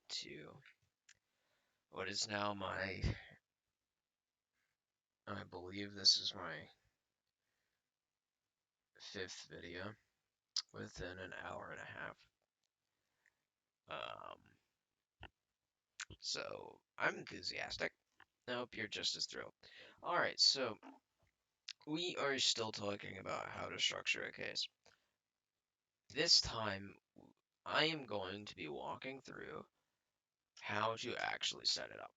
to what is now I believe this is my fifth video within an hour and a half. Um, so I'm enthusiastic. I hope you're just as thrilled. Alright, so we are still talking about how to structure a case. This time, I am going to be walking through how to actually set it up.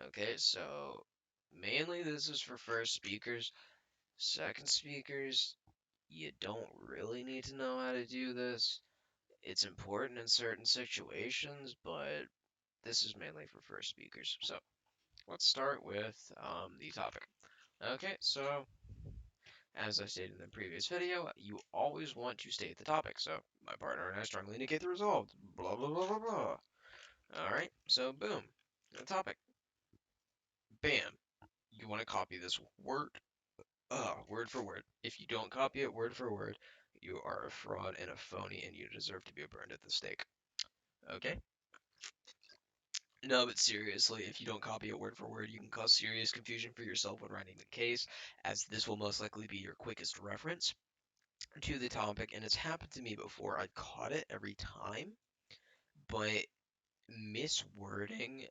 Okay, so mainly this is for first speakers. Second speakers, you don't really need to know how to do this. It's important in certain situations, but this is mainly for first speakers. So let's start with the topic. Okay, so as I stated in the previous video, you always want to state the topic. So my partner and I strongly indicate the result. Blah blah blah blah blah. All right, so boom, the topic. Bam. You want to copy this word for word. If you don't copy it word for word, you are a fraud and a phony, and you deserve to be burned at the stake. Okay? No, but seriously, if you don't copy it word for word, you can cause serious confusion for yourself when writing the case, as this will most likely be your quickest reference to the topic, and it's happened to me before. I caught it every time, but miswording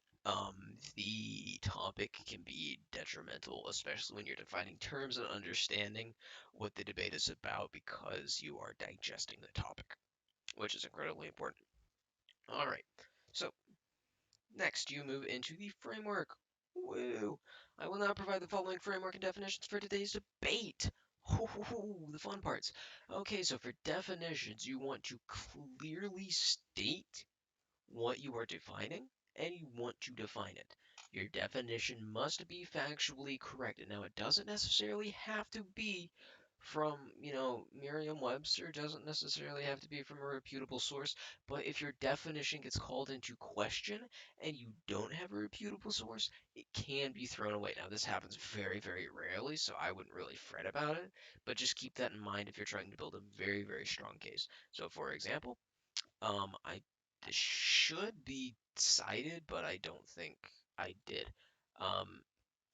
the topic can be detrimental, especially when you're defining terms and understanding what the debate is about because you are digesting the topic, which is incredibly important. All right, so next you move into the framework. Woo! I will now provide the following framework and definitions for today's debate. The fun parts. Okay, so for definitions, you want to clearly state what you are defining, and you want to define it. Your definition must be factually correct. Now, it doesn't necessarily have to be from, Merriam-Webster, doesn't necessarily have to be from a reputable source, but if your definition gets called into question and you don't have a reputable source, it can be thrown away. Now, this happens very, very rarely, so I wouldn't really fret about it, but just keep that in mind if you're trying to build a very, very strong case. So, for example, I this should be cited, but I don't think I did. Um,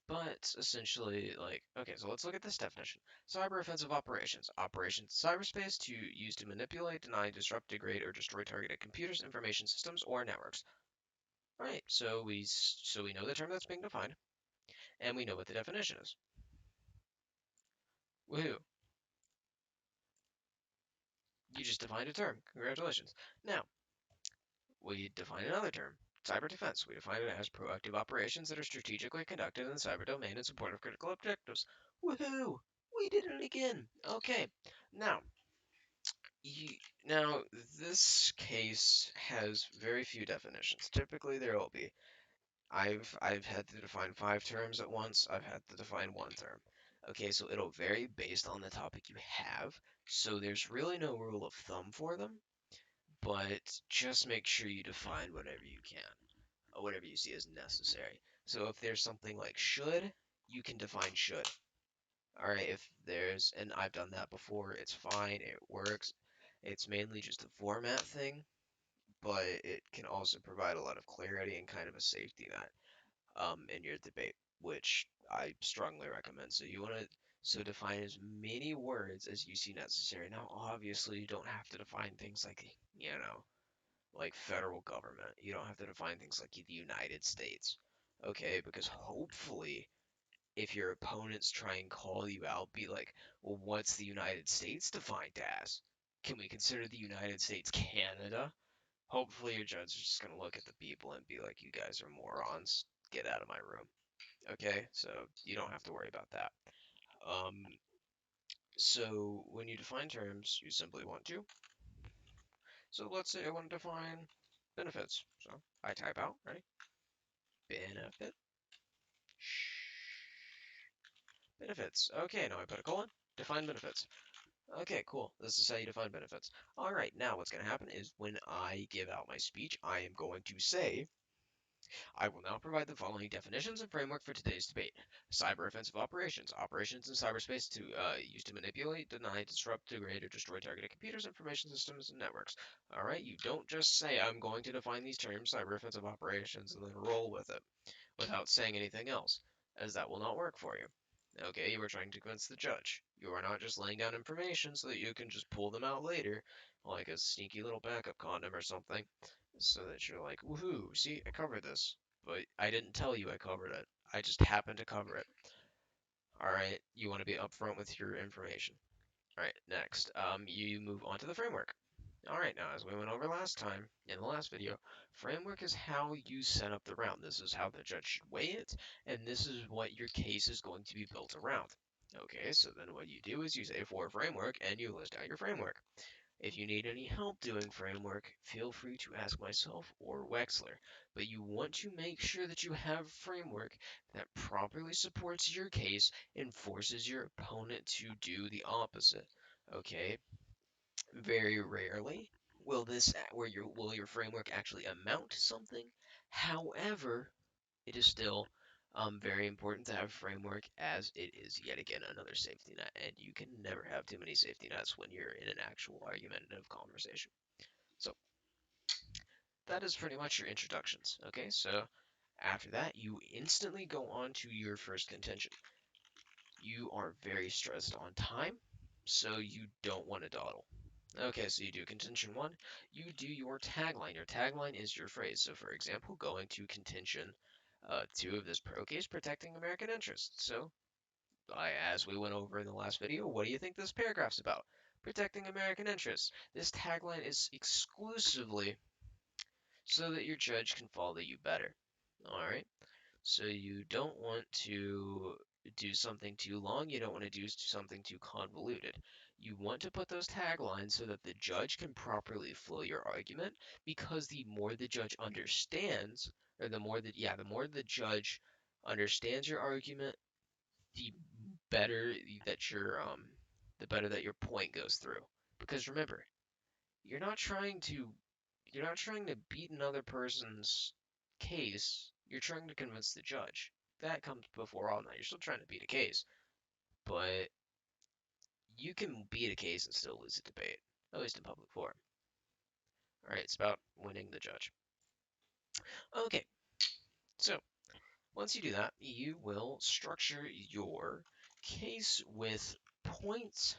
but essentially, okay, so let's look at this definition. Cyber offensive operations. Operations in cyberspace to use to manipulate, deny, disrupt, degrade, or destroy targeted computers, information systems, or networks. All right, so we know the term that's being defined, and we know what the definition is. Woohoo! You just defined a term. Congratulations. Now, we define another term, cyber defense. We define it as proactive operations that are strategically conducted in the cyber domain in support of critical objectives. Woohoo! We did it again. Okay, now, you, now this case has very few definitions. Typically, there will be. I've had to define 5 terms at once. I've had to define 1 term. Okay, so it'll vary based on the topic you have. So there's really no rule of thumb for them, but just make sure you define whatever you can, or whatever you see as necessary. So if there's something like should, you can define should. All right, if there's, and I've done that before, it's fine, it works. It's mainly just a format thing, but it can also provide a lot of clarity and kind of a safety net in your debate, which I strongly recommend. So you want to define as many words as you see necessary. Now, obviously, you don't have to define things like, like federal government. You don't have to define things like the United States. Okay, because hopefully, if your opponents try and call you out, be like, well, what's the United States defined as? Can we consider the United States Canada? Hopefully, your judge is just going to look at the people and be like, you guys are morons. Get out of my room. Okay, so you don't have to worry about that. Um, so when you define terms, you simply want to. So let's say I want to define benefits. So I type out, right? Benefit. Benefits. Okay, now I put a colon. Define benefits. Okay, cool. This is how you define benefits. All right, now what's going to happen is when I give out my speech, I am going to say, I will now provide the following definitions and framework for today's debate. Cyber offensive operations. Operations in cyberspace to use to manipulate, deny, disrupt, degrade, or destroy targeted computers, information systems, and networks. Alright, you don't just say, I'm going to define these terms, cyber offensive operations, and then roll with it without saying anything else, as that will not work for you. Okay, you are trying to convince the judge. You are not just laying down information so that you can just pull them out later, like a sneaky little backup condom or something, so that you're like, woohoo, see, I covered this. But I didn't tell you I covered it. I just happened to cover it. Alright, you want to be upfront with your information. Alright, next, you move on to the framework. Alright, now as we went over last time, in the last video, framework is how you set up the round. This is how the judge should weigh it, and this is what your case is going to be built around. Okay, so then what you do is you say for framework, and you list out your framework. If you need any help doing framework, feel free to ask myself or Wexler, but you want to make sure that you have framework that properly supports your case and forces your opponent to do the opposite. Okay, very rarely will your framework actually amount to something. However, it is still very important to have framework as it is yet again another safety net, and you can never have too many safety nets when you're in an actual argumentative conversation. So that is pretty much your introductions. Okay, so after that, you instantly go on to your first contention. You are very stressed on time, so you don't want to dawdle. Okay, so you do contention one, you do your tagline. Your tagline is your phrase. So, for example, going to contention two of this pro case, protecting American interests. So, as we went over in the last video, what do you think this paragraph's about? Protecting American interests. This tagline is exclusively so that your judge can follow you better. All right. So you don't want to do something too long. You don't want to do something too convoluted. You want to put those taglines so that the judge can properly flow your argument, because the more the judge understands, or the more the judge understands your argument, the better the better that your point goes through. Because remember, you're not trying to you're not trying to beat another person's case. You're trying to convince the judge. That comes before all that. You're still trying to beat a case, but you can beat a case and still lose a debate, at least in public forum. All right, it's about winning the judge. Okay, so once you do that, you will structure your case with points,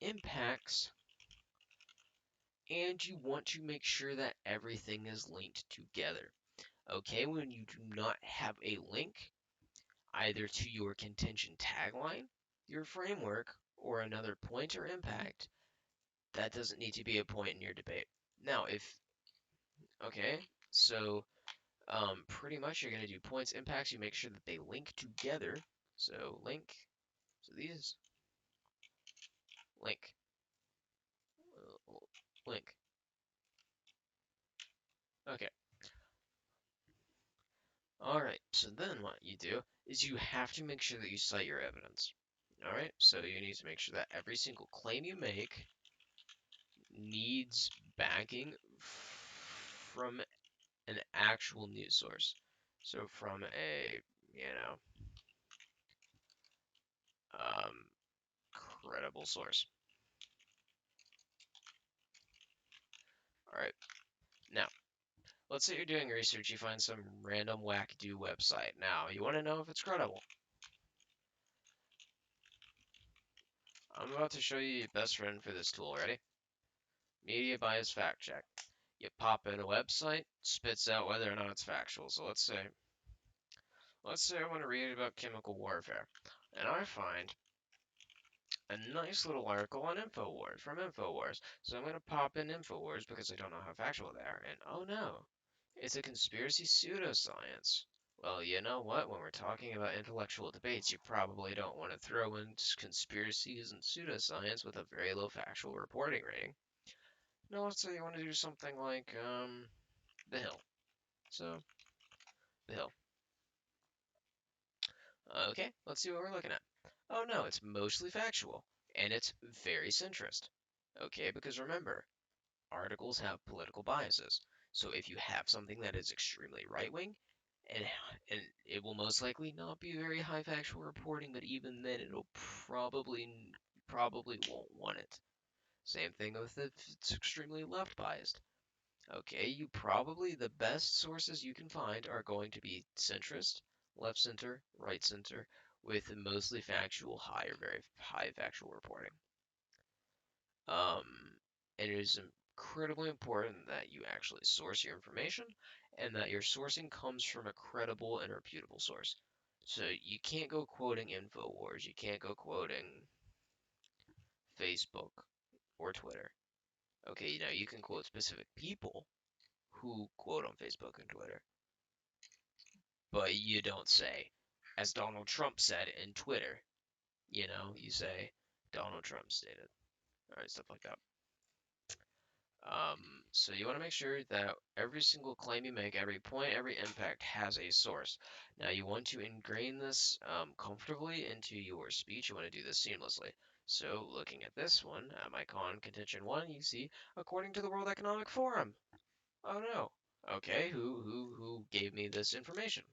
impacts, and you want to make sure that everything is linked together. Okay, when you do not have a link either to your contention tagline, your framework, or another point or impact, that doesn't need to be a point in your debate. Now, okay, so pretty much you're going to do points, impacts, you make sure that they link together. So link, so these, link, link. Okay, alright, so then what you do is you have to make sure that you cite your evidence. Alright, so you need to make sure that every single claim you make needs backing from an actual news source. So from a, you know, um, credible source. All right. Now, let's say you're doing research, you find some random wackadoo website. Now, you want to know if it's credible. I'm about to show you your best friend for this tool. Ready? Media bias fact check. You pop in a website, spits out whether or not it's factual. So let's say I want to read about chemical warfare, and I find a nice little article on InfoWars from InfoWars. So I'm going to pop in InfoWars because I don't know how factual they are. And oh no, it's a conspiracy pseudoscience. Well, you know what? When we're talking about intellectual debates, you probably don't want to throw in conspiracies and pseudoscience with a very low factual reporting rating. No, let's say you want to do something like The Hill. So, The Hill. Okay, let's see what we're looking at. Oh no, it's mostly factual, and it's very centrist. Okay, because remember, articles have political biases. So if you have something that is extremely right wing, and and it will most likely not be very high factual reporting, but even then it'll probably won't want it. Same thing with if it's extremely left biased. Okay, you probably the best sources you can find are going to be centrist, left center, right center, with mostly factual, high or very high factual reporting. It is incredibly important that you actually source your information and that your sourcing comes from a credible and reputable source. So you can't go quoting InfoWars, you can't go quoting Facebook or Twitter. Okay, now you can quote specific people who quote on Facebook and Twitter, but you don't say, as Donald Trump said in Twitter, you say Donald Trump stated, all right, stuff like that. So you want to make sure that every single claim you make, every point, every impact has a source. Now you want to ingrain this comfortably into your speech. You want to do this seamlessly. So looking at this one, my con contention one, you see, according to the World Economic Forum. Oh no. Okay, who gave me this information?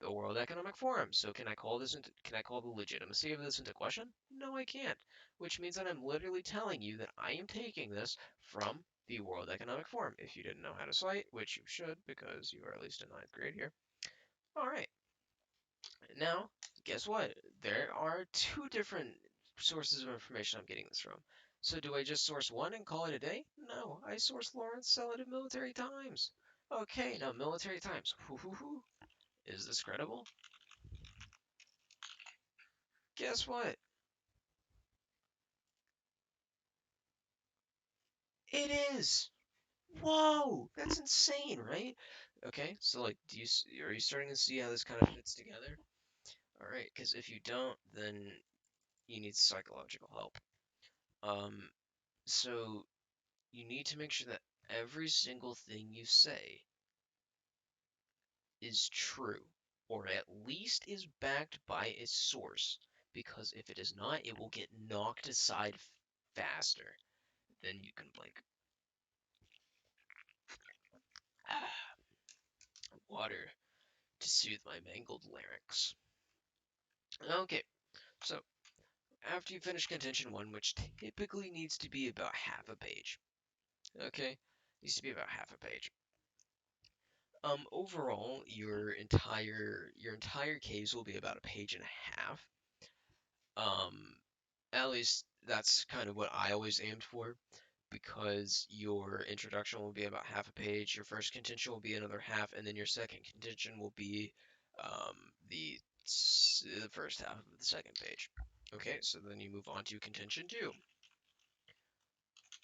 The World Economic Forum. So can I call the legitimacy of this into question? No, I can't. Which means that I'm literally telling you that I am taking this from the World Economic Forum. If you didn't know how to cite, which you should because you are at least in ninth grade here. All right. Now, guess what? There are two different sources of information I'm getting this from. So do I just source one and call it a day? No, I source Lawrence Sellett of Military Times. Okay, now Military Times. Is this credible? Guess what? It is. Whoa, that's insane, right? Okay, so like, are you starting to see how this kind of fits together? All right, because if you don't, then you need psychological help. Um, so you need to make sure that every single thing you say is true, or at least is backed by a source. Because if it is not, it will get knocked aside faster than you can blink. Water to soothe my mangled larynx. Okay, so after you finish contention one, which typically needs to be about half a page, okay, needs to be about half a page. Overall, your entire case will be about a page and a half. Um, at least that's kind of what I always aimed for, because your introduction will be about half a page, your first contention will be another half, and then your second contention will be um, the the first half of the second page. Okay, so then you move on to contention two.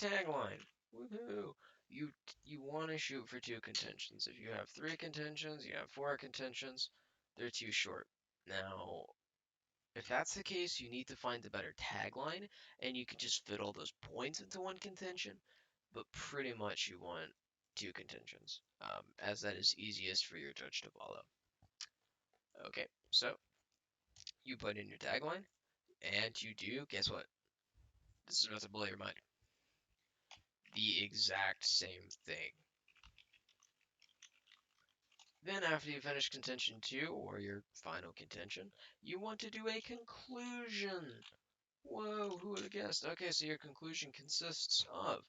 Tagline. Woohoo! You you want to shoot for two contentions. If you have three contentions, you have four contentions, they're too short. Now, if that's the case, you need to find a better tagline, and you can just fit all those points into one contention. But pretty much you want two contentions, as that is easiest for your judge to follow. Okay, so you put in your tagline, and you do, guess what? This is about to blow your mind. The exact same thing. Then after you finish contention 2, or your final contention, you want to do a conclusion. Whoa, who would have guessed? Okay, so your conclusion consists of,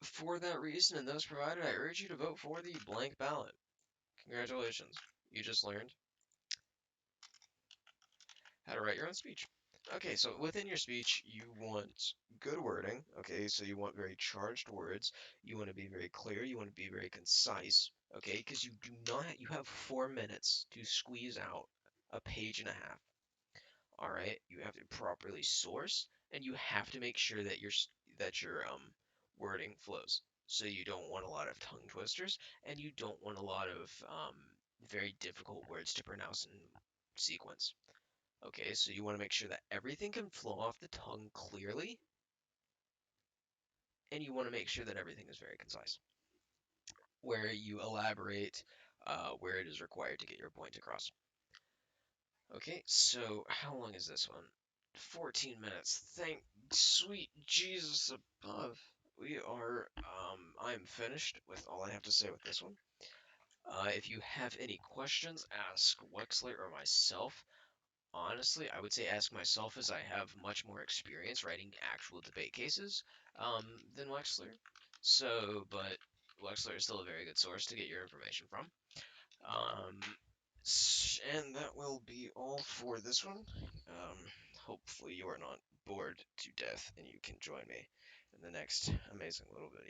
for that reason and those provided, I urge you to vote for the blank ballot. Congratulations, you just learned how to write your own speech. Okay, so within your speech, you want good wording. Okay, so you want very charged words. You want to be very clear. You want to be very concise. Okay, because you have 4 minutes to squeeze out a page and a half. All right, you have to properly source, and you have to make sure that your wording flows. So you don't want a lot of tongue twisters, and you don't want a lot of very difficult words to pronounce in sequence. Okay, so you want to make sure that everything can flow off the tongue clearly, and you want to make sure that everything is very concise, where you elaborate where it is required to get your point across. Okay, so how long is this one? 14 minutes. Thank sweet Jesus above. I'm finished with all I have to say with this one. If you have any questions, ask Wexler or myself. Honestly, I would say ask myself as I have much more experience writing actual debate cases than Wexler. But Wexler is still a very good source to get your information from. Um, and that will be all for this one. Hopefully you are not bored to death and you can join me in the next amazing little video.